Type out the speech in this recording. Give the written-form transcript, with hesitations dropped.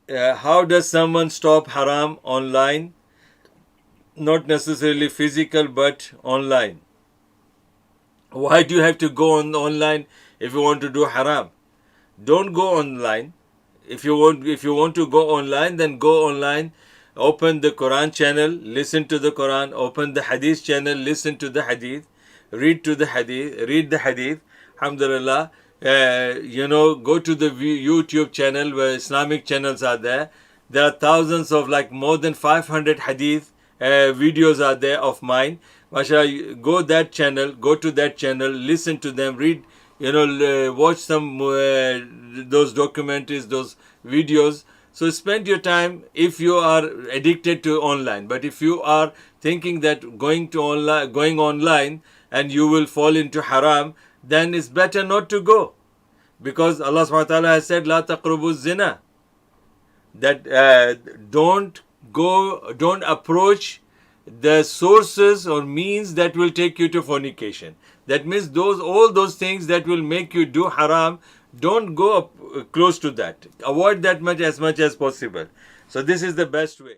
How does someone stop haram online? Not necessarily physical, but online. Why do you have to go on online if you want to do haram? Don't go online. If you want to go online, then go online. Open the Quran channel, listen to the Quran. Open the Hadith channel, listen to the Hadith. Read the Hadith. Alhamdulillah. Go to the YouTube channel where Islamic channels are there. There are thousands of, like, more than 500 Hadith videos are there of mine. Mashallah, go to that channel, listen to them, read, watch some those documentaries, those videos. So spend your time if you are addicted to online. But if you are thinking that going online and you will fall into haram, then it's better not to go, because Allah subhanahu wa ta'ala has said, "La taqrubu zina," that don't approach the sources or means that will take you to fornication. That means all those things that will make you do haram, don't go close to that. Avoid that much as possible. So this is the best way.